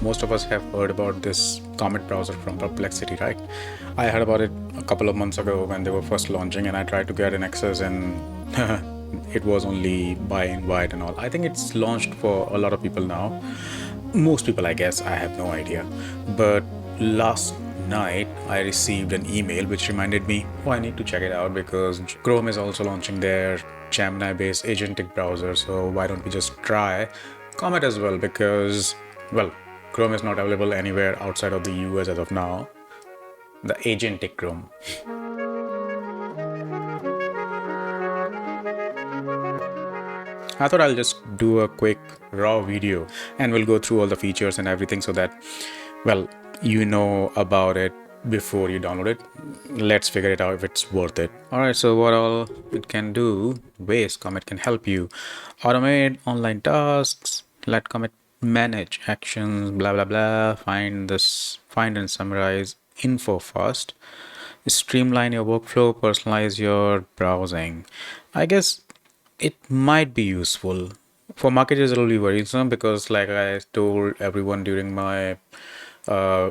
most of us have heard about this Comet browser from Perplexity, right? I heard about it a couple of months ago when they were first launching, and I tried to get an access, and it was only by invite and all. I think it's launched for a lot of people now. Most people, I guess. I have no idea. But last night, I received an email which reminded me, oh, I need to check it out because Chrome is also launching their Gemini-based agentic browser. So why don't we just try Comet as well? Because, well, Chrome is not available anywhere outside of the US as of now. The agentic Chrome. I thought I'll just do a quick raw video and we'll go through all the features and everything so that, well, you know about it before you download it. Let's figure it out if it's worth it. Alright, so what all it can do, Comet can help you automate online tasks, let Comet manage actions, blah blah blah, find and summarize info fast, streamline your workflow, personalize your browsing. I guess it might be useful. For marketers, it'll be worrisome because, like I told everyone during my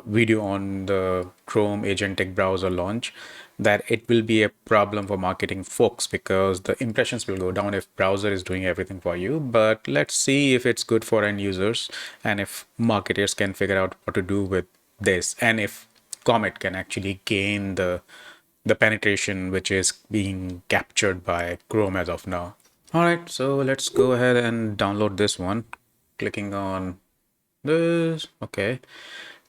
video on the Chrome Agentic Browser launch, that it will be a problem for marketing folks because the impressions will go down if browser is doing everything for you. But let's see if it's good for end users and if marketers can figure out what to do with this, and if Comet can actually gain the penetration which is being captured by Chrome as of now. Alright, so let's go ahead and download this one. Clicking on this, okay.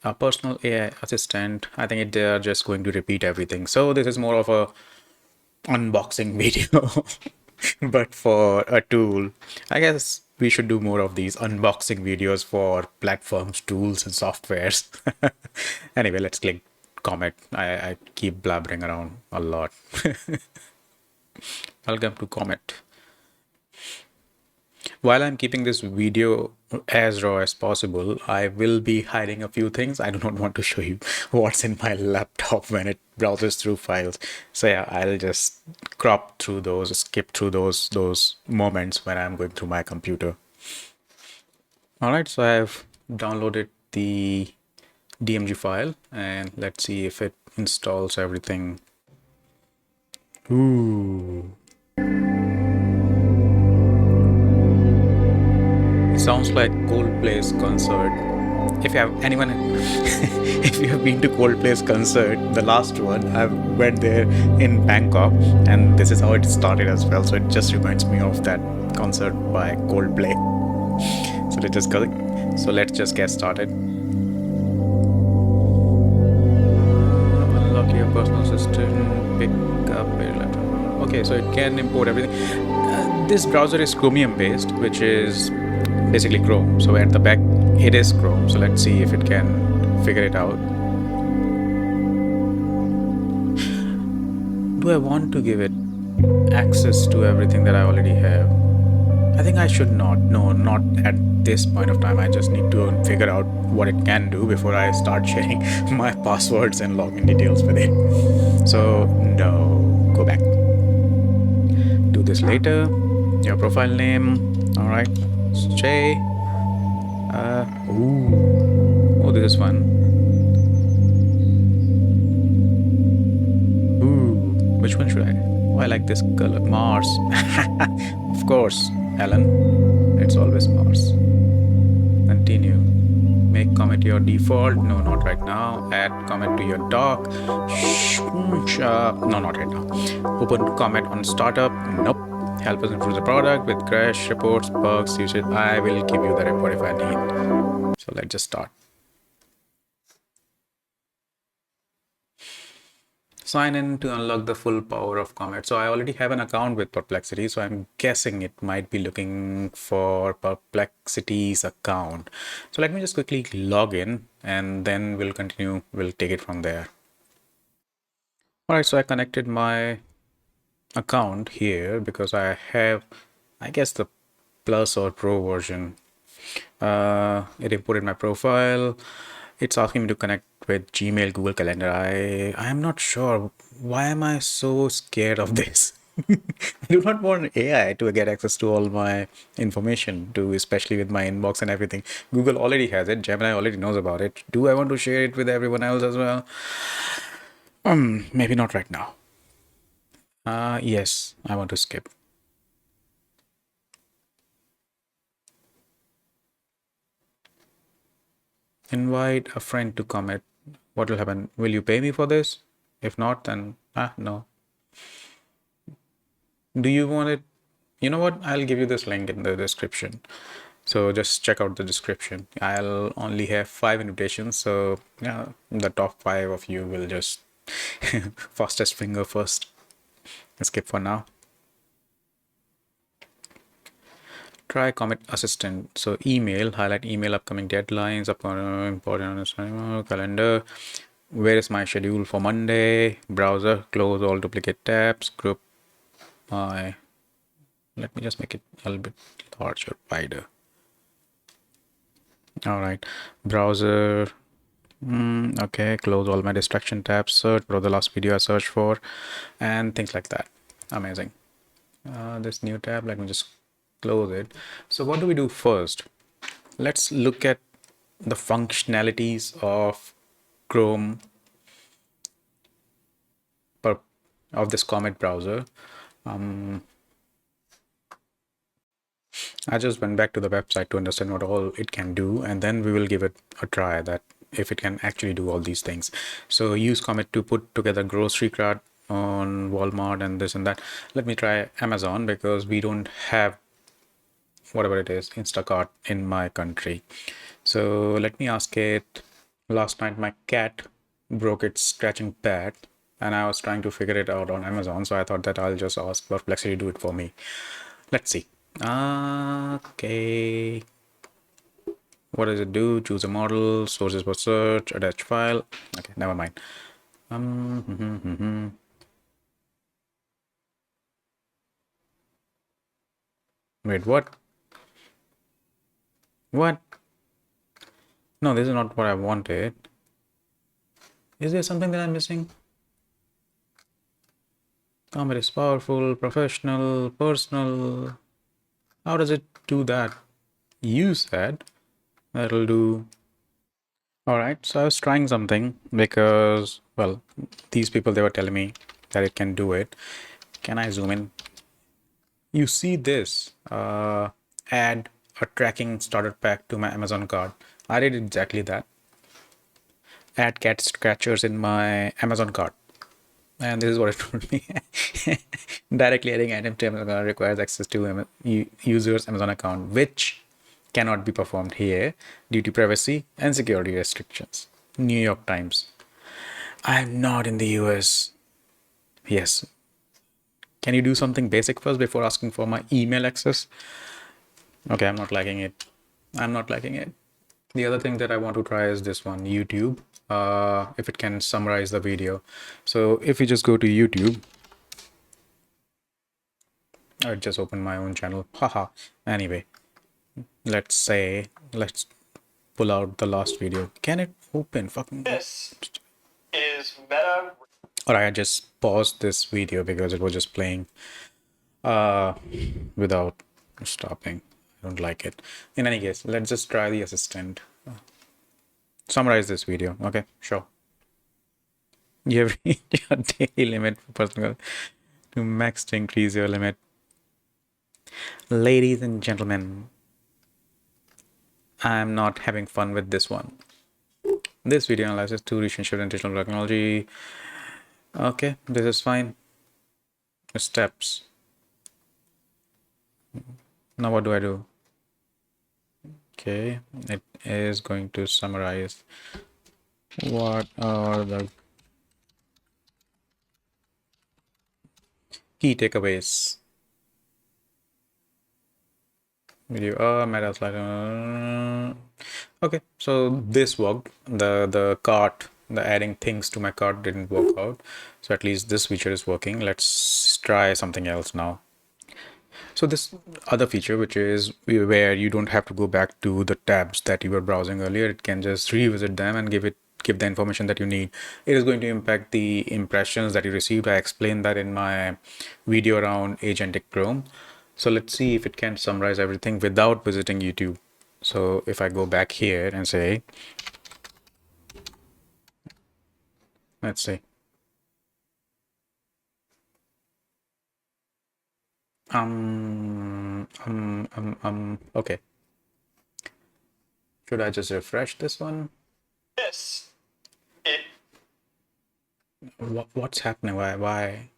A personal AI assistant. I think they are just going to repeat everything. So this is more of a unboxing video, but for a tool. I guess we should do more of these unboxing videos for platforms, tools, and softwares. Anyway, let's click Comet. I keep blabbering around a lot. Welcome to Comet. While I'm keeping this video as raw as possible, I will be hiding a few things. I do not want to show you what's in my laptop when it browses through files. So yeah, I'll just crop through those, skip through those moments when I'm going through my computer. All right, so I've downloaded the DMG file and let's see if it installs everything. Ooh. Sounds like Coldplay's concert. If you have anyone, if you have been to Coldplay's concert, the last one, I went there in Bangkok, and this is how it started as well. So it just reminds me of that concert by Coldplay. So let's just get started. Unlock your personal assistant. Pick up your laptop. Okay, so it can import everything. This browser is Chromium based, which is basically Chrome. So at the back it is Chrome. So let's see if it can figure it out. Do I want to give it access to everything that I already have? I think I should not. No, not at this point of time. I just need to figure out what it can do before I start sharing my passwords and login details with it. So no, go back. Do this later. Your profile name. All right. Jay. Oh, this is fun. Ooh, which one should I? Oh, I like this color. Mars. Of course, Ellen. It's always Mars. Continue. Make Comet your default. No, not right now. Add Comet to your dock. No, not right now. Open Comet on startup. Nope. Help us improve the product with crash reports, bugs, usage. I will give you the report if I need. So let's just start. Sign in to unlock the full power of Comet. So I already have an account with Perplexity, so I'm guessing it might be looking for Perplexity's account. So let me just quickly log in and then we'll continue. We'll take it from there. All right, so I connected my account here because I have, I guess, the Plus or Pro version. It imported my profile. It's asking me to connect with Gmail, Google Calendar. I am not sure. Why am I so scared of this? I do not want AI to get access to all my information, to especially with my inbox and everything. Google already has it. Gemini already knows about it. Do I want to share it with everyone else as well? Maybe not right now. Yes, I want to skip. Invite a friend to Comet. What will happen? Will you pay me for this? If not, then no. Do you want it? You know what? I'll give you this link in the description. So just check out the description. I'll only have 5 invitations. So yeah, the top 5 of you will just fastest finger first. Skip for now. Try Comet Assistant. So email, highlight email, upcoming deadlines, important calendar. Where is my schedule for Monday? Browser, close all duplicate tabs, group my. Let me just make it a little bit larger, wider. All right, browser. Okay, close all my distraction tabs, search for the last video I searched for, and things like that. Amazing. This new tab, let me just close it. So what do we do first? Let's look at the functionalities of Chrome of this Comet browser. I just went back to the website to understand what all it can do, and then we will give it a try that if it can actually do all these things. So use Comet to put together grocery cart on Walmart and this and that. Let me try Amazon because we don't have whatever it is, Instacart in my country. So let me ask it. Last night my cat broke its scratching pad and I was trying to figure it out on Amazon. So I thought that I'll just ask Perplexity to do it for me. Let's see. Okay. What does it do? Choose a model, sources for search, attach file. Okay, never mind. Wait, what? What? No, this is not what I wanted. Is there something that I'm missing? Comet is powerful, professional, personal. How does it do that? You said that'll do. All right, so I was trying something because, well, these people, they were telling me that it can do it. Can I zoom in? You see this, add a tracking starter pack to my Amazon cart. I did exactly that. Add cat scratchers in my Amazon cart. And this is what it told me. Directly adding item to Amazon account requires access to user's Amazon account, which cannot be performed here due to privacy and security restrictions. New York Times. I am not in the US. Yes. Can you do something basic first before asking for my email access? Okay, I'm not liking it. I'm not liking it. The other thing that I want to try is this one, YouTube. If it can summarize the video. So if you just go to YouTube, I just opened my own channel. Haha. Anyway, let's pull out the last video. Can it open? Fucking. This is Meta. Alright, I just paused this video because it was just playing without stopping. I don't like it. In any case, let's just try the assistant. Summarize this video. Okay, sure. You have reached your daily limit for personal to max to increase your limit. Ladies and gentlemen, I'm not having fun with this one. This video analyzes two relationship and digital technology. Okay, this is fine. Steps. Now what do I do? Okay, it is going to summarize what are the key takeaways. Video meta slide. Okay, so this worked. The cart, the adding things to my cart didn't work out. So at least this feature is working. Let's try something else now. So this other feature, which is where you don't have to go back to the tabs that you were browsing earlier, it can just revisit them and give give the information that you need. It is going to impact the impressions that you received. I explained that in my video around Agentic Chrome. So let's see if it can summarize everything without visiting YouTube. So if I go back here and say, let's see, okay. Should I just refresh this one? Yes. It. What's happening? Why?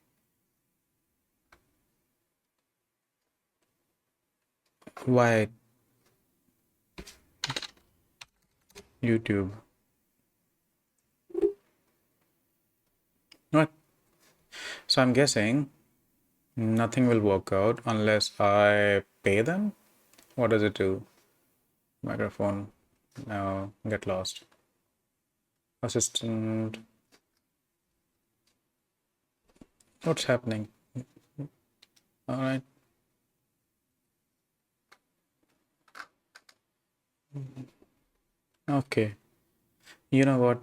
YouTube? What? So I'm guessing nothing will work out unless I pay them. What does it do? Microphone. No, get lost. Assistant. What's happening? All right. Okay. You know what?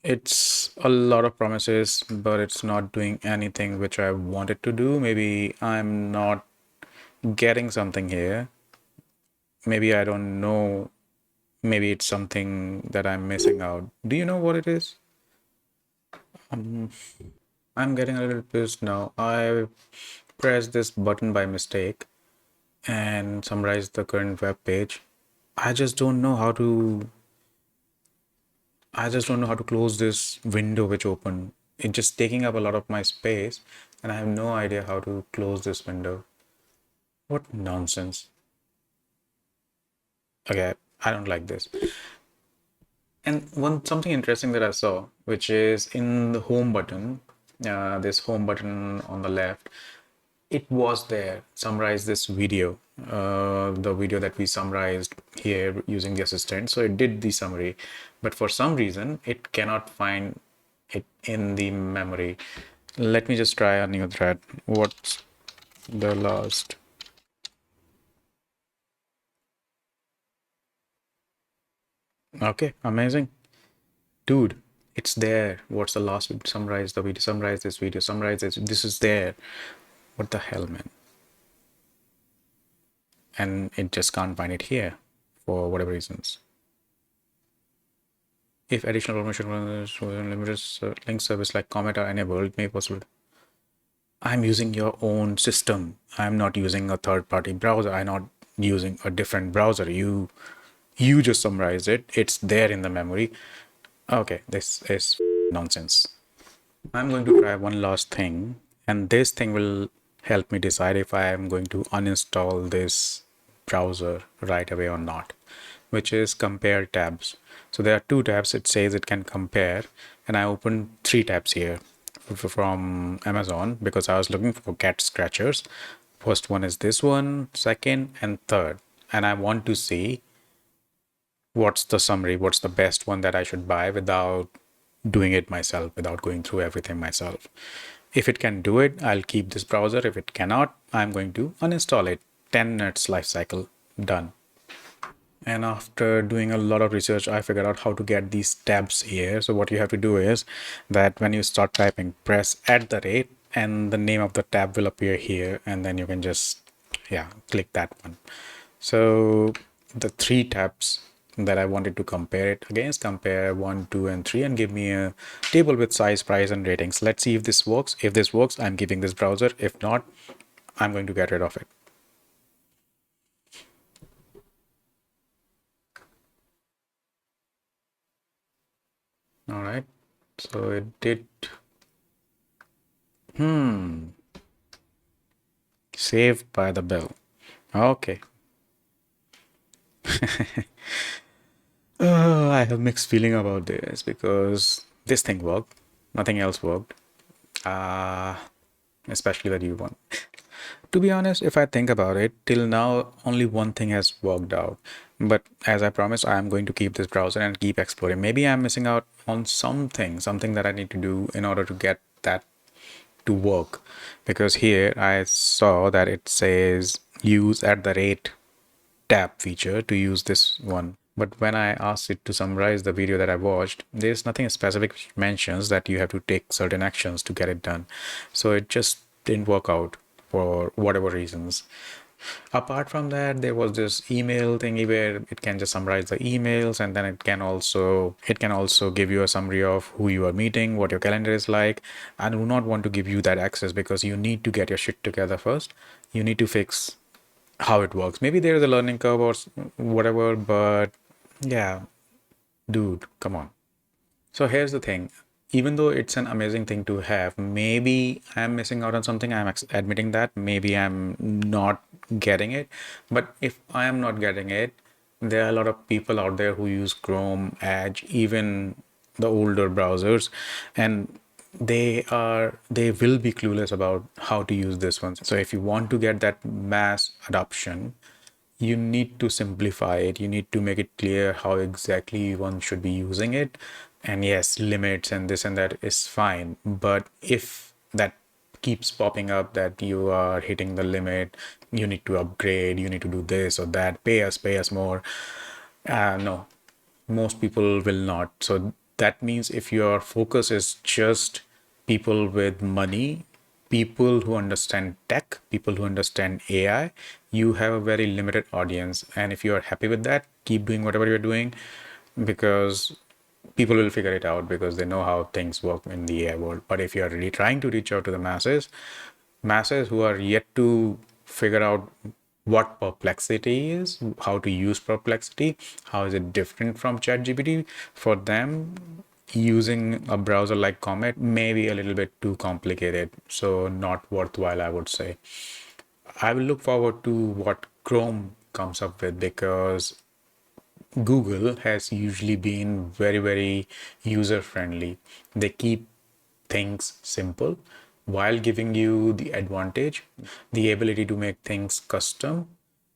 It's a lot of promises, but it's not doing anything which I wanted to do. Maybe I'm not getting something here. Maybe I don't know. Maybe it's something that I'm missing out. Do you know what it is? I'm getting a little pissed now. I pressed this button by mistake and summarized the current web page. I just don't know how to close this window which opened. It's just taking up a lot of my space and I have no idea how to close this window. What nonsense. Okay, I don't like this. And something interesting that I saw, which is in the home button, this home button on the left, it was there, summarize this video, the video that we summarized here using the assistant. So it did the summary, but for some reason it cannot find it in the memory. Let me just try a new thread. What's the last? Okay, amazing. Dude, it's there. What's the last? Summarize the video, summarize this video, summarize this. This is there. What the hell, man? And it just can't find it here for whatever reasons. If additional information limited link service like Comet are enabled, it may be possible. I'm using your own system. I'm not using a third-party browser. I'm not using a different browser. You just summarized it. It's there in the memory. Okay, this is nonsense. I'm going to try one last thing, and this thing will help me decide if I am going to uninstall this browser right away or not, which is compare tabs. So there are two tabs. It says it can compare, and I opened three tabs here from Amazon because I was looking for cat scratchers. First one is this one, second and third, and I want to see what's the summary, what's the best one that I should buy without doing it myself, without going through everything myself. If it can do it, I'll keep this browser. If it cannot, I'm going to uninstall it. 10 minutes life cycle, done. And after doing a lot of research, I figured out how to get these tabs here. So what you have to do is that when you start typing, press @ and the name of the tab will appear here, and then you can just click that one. So the three tabs that I wanted to compare it against, compare 1, 2 and 3 and give me a table with size, price and ratings. Let's see if this works. If this works, I'm keeping this browser. If not, I'm going to get rid of it. All right, so it did. Saved by the bell. Okay. I have mixed feeling about this because this thing worked, nothing else worked, especially the new one. To be honest, if I think about it, till now only one thing has worked out. But as I promised, I am going to keep this browser and keep exploring. Maybe I'm missing out on something that I need to do in order to get that to work. Because here I saw that it says use @ tab feature to use this one. But when I asked it to summarize the video that I watched, there's nothing specific which mentions that you have to take certain actions to get it done. So it just didn't work out for whatever reasons. Apart from that, there was this email thingy where it can just summarize the emails, and then it can also give you a summary of who you are meeting, what your calendar is like. I do not want to give you that access because you need to get your shit together first. You need to fix how it works. Maybe there is a learning curve or whatever, but yeah, dude, come on. So here's the thing. Even though it's an amazing thing to have, maybe I'm missing out on something. I'm admitting that. Maybe I'm not getting it. But if I am not getting it, there are a lot of people out there who use Chrome, Edge, even the older browsers, and they will be clueless about how to use this one. So if you want to get that mass adoption, you need to simplify it. You need to make it clear how exactly one should be using it. And yes, limits and this and that is fine. But if that keeps popping up that you are hitting the limit, you need to upgrade, you need to do this or that, pay us more. No, most people will not. So that means if your focus is just people with money, people who understand tech, people who understand AI, you have a very limited audience. And if you are happy with that, keep doing whatever you're doing, because people will figure it out because they know how things work in the AI world. But if you are really trying to reach out to the masses who are yet to figure out what Perplexity is, how to use Perplexity, how is it different from ChatGPT, for them, using a browser like Comet may be a little bit too complicated. So not worthwhile, I would say. I will look forward to what Chrome comes up with, because Google has usually been very, very user friendly. They keep things simple while giving you the advantage, the ability to make things custom,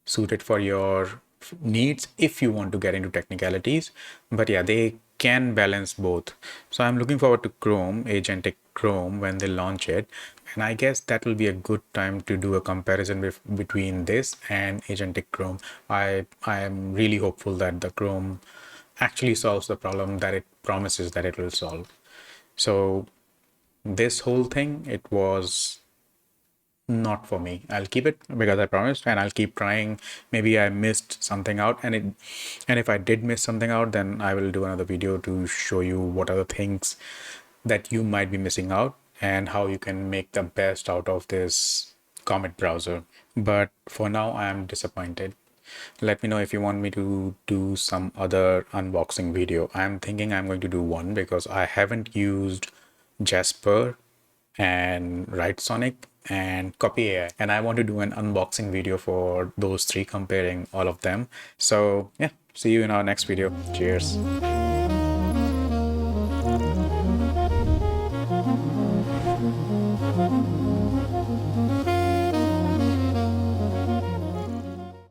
suited for your needs if you want to get into technicalities. But yeah, they can balance both. So I'm looking forward to Chrome, Agentic Chrome, when they launch it. And I guess that will be a good time to do a comparison between this and Agentic Chrome. I am really hopeful that the Chrome actually solves the problem that it promises that it will solve. So this whole thing, it was not for me. I'll keep it because I promised, and I'll keep trying. Maybe I missed something out, and if I did miss something out, then I will do another video to show you what are the things that you might be missing out and how you can make the best out of this Comet browser. But for now, I am disappointed. Let me know if you want me to do some other unboxing video. I'm thinking I'm going to do one because I haven't used Jasper and Write Sonic and Copy AI, and I want to do an unboxing video for those three, comparing all of them. So yeah, see you in our next video. Cheers.